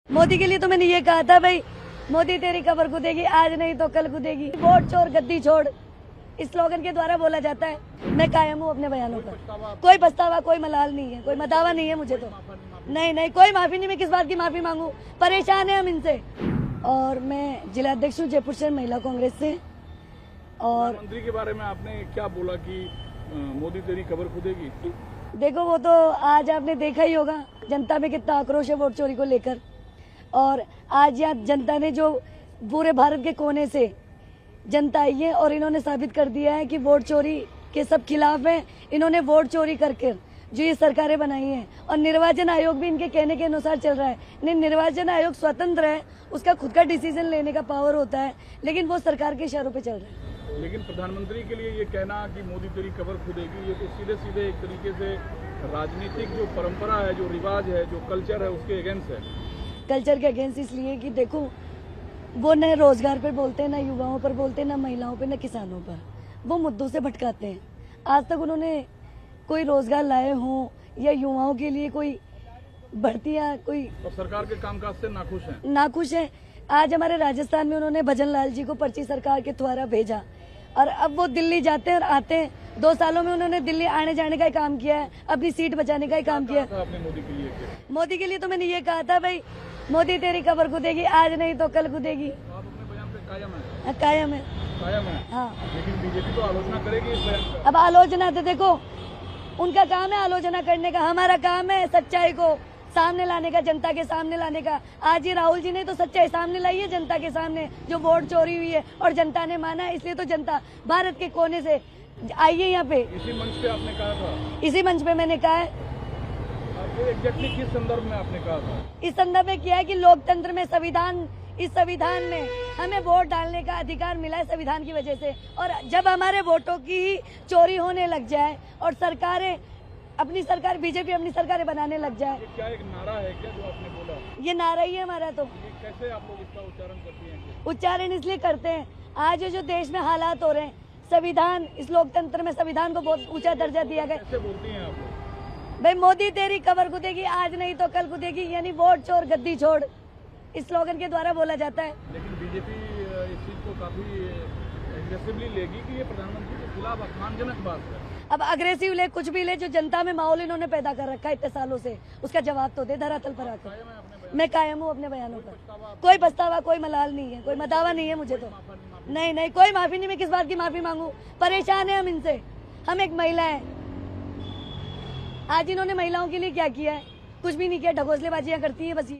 मोदी के लिए तो मैंने ये कहा था भाई, मोदी तेरी कबर खुदेगी, आज नहीं तो कल खुदेगी। वोट चोर गद्दी छोड़, इस स्लोगन के द्वारा बोला जाता है। मैं कायम हूँ अपने बयानों पर। कोई पछतावा, कोई मलाल नहीं है, कोई मदावा नहीं है मुझे तो। नहीं, कोई माफी नहीं। मैं किस बात की माफी मांगू? परेशान है हम इनसे। और मैं जिला अध्यक्ष हूँ जयपुर शहर महिला कांग्रेस से। और प्रधानमंत्री के बारे में आपने क्या बोला कि मोदी तेरी कबर खुदेगी? देखो, वो तो आज आपने देखा ही होगा जनता में कितना आक्रोश है वोट चोरी को लेकर। और आज यहाँ जनता ने जो पूरे भारत के कोने से जनता आई है और इन्होंने साबित कर दिया है कि वोट चोरी के सब खिलाफ है। इन्होंने वोट चोरी करके जो ये सरकारें बनाई हैं, और निर्वाचन आयोग भी इनके कहने के अनुसार चल रहा है। निर्वाचन आयोग स्वतंत्र है, उसका खुद का डिसीजन लेने का पावर होता है, लेकिन वो सरकार के इशारों पे चल रहा है। लेकिन प्रधानमंत्री के लिए ये कहना कि मोदी तेरी कबर खुदेगी, ये तो सीधे सीधे एक तरीके से राजनीतिक जो परंपरा है, जो रिवाज है, जो कल्चर है, उसके अगेंस्ट है। कल्चर के अगेंस्ट इसलिए कि देखो, वो न रोजगार पर बोलते हैं, न युवाओं पर बोलते हैं, न महिलाओं पर, न किसानों पर। वो मुद्दों से भटकाते हैं। आज तक उन्होंने कोई रोजगार लाए हों या युवाओं के लिए कोई भर्तियां, कोई तो सरकार के कामकाज से नाखुश है। आज हमारे राजस्थान में उन्होंने भजन लाल जी को पर्ची सरकार के द्वारा भेजा, और अब वो दिल्ली जाते हैं और आते हैं। 2 सालों में उन्होंने दिल्ली आने जाने का ही काम किया है, अपनी सीट बचाने का ही काम किया है। आपने मोदी के लिए तो मैंने ये कहा था भाई, मोदी तेरी कबर खुदेगी, आज नहीं तो कल खुदेगी। आप अपने बयान पे कायम है? कायम है। कायम है, हाँ। लेकिन बीजेपी तो आलोचना करेगी इस बयान पर। अब आलोचना तो देखो, उनका काम है आलोचना करने का, हमारा काम है सच्चाई को सामने लाने का, जनता के सामने लाने का। आज ही राहुल जी ने तो सच्चाई सामने लाई है जनता के सामने, जो वोट चोरी हुई है और जनता ने माना है। इसलिए तो जनता भारत के कोने से आई है यहाँ पे। इसी मंच पे आपने कहा था? इसी मंच पे मैंने कहा है। एग्जैक्टली किस संदर्भ में आपने कहा था? इस संदर्भ में किया है कि लोकतंत्र में इस संविधान में हमें वोट डालने का अधिकार मिला है संविधान की वजह से। और जब हमारे वोटों की ही चोरी होने लग जाए और सरकारें बीजेपी अपनी सरकारें बनाने लग जाए। ये क्या एक नारा है क्या जो आपने बोला? ये नारा ही है हमारा। तो ये कैसे आप लोग इसका उच्चारण करती हैं? उच्चारण इसलिए करते हैं, आज जो देश में हालात हो रहे हैं, संविधान, इस लोकतंत्र में संविधान को बहुत ऊंचा दर्जा दिया गया। कैसे बोलती हैं आप लोग? भाई, मोदी तेरी कबर खुदेगी, आज नहीं तो कल खुदेगी, यानी वोट चोर गद्दी छोड़, इस स्लोगन के द्वारा बोला जाता है। लेकिन बीजेपी इस चीज को काफी एग्रेसिवली लेगी कि ये प्रधानमंत्री के खिलाफ अपमानजनक बात है। अब अग्रेसिव ले, कुछ भी ले, जो जनता में माहौल इन्होंने पैदा कर रखा है इतने सालों से, उसका जवाब तो दे धरातल पर आकर। मैं कायम हूँ अपने बयानों पर। कोई पछतावा, कोई मलाल नहीं है, कोई मदावा नहीं है मुझे तो। नहीं, कोई माफी नहीं। मैं किस बात की माफी मांगू? परेशान है हम इनसे। हम एक महिला है। आज इन्होंने महिलाओं के लिए क्या किया है? कुछ भी नहीं किया। ढकोसलेबाजियां करती है बस।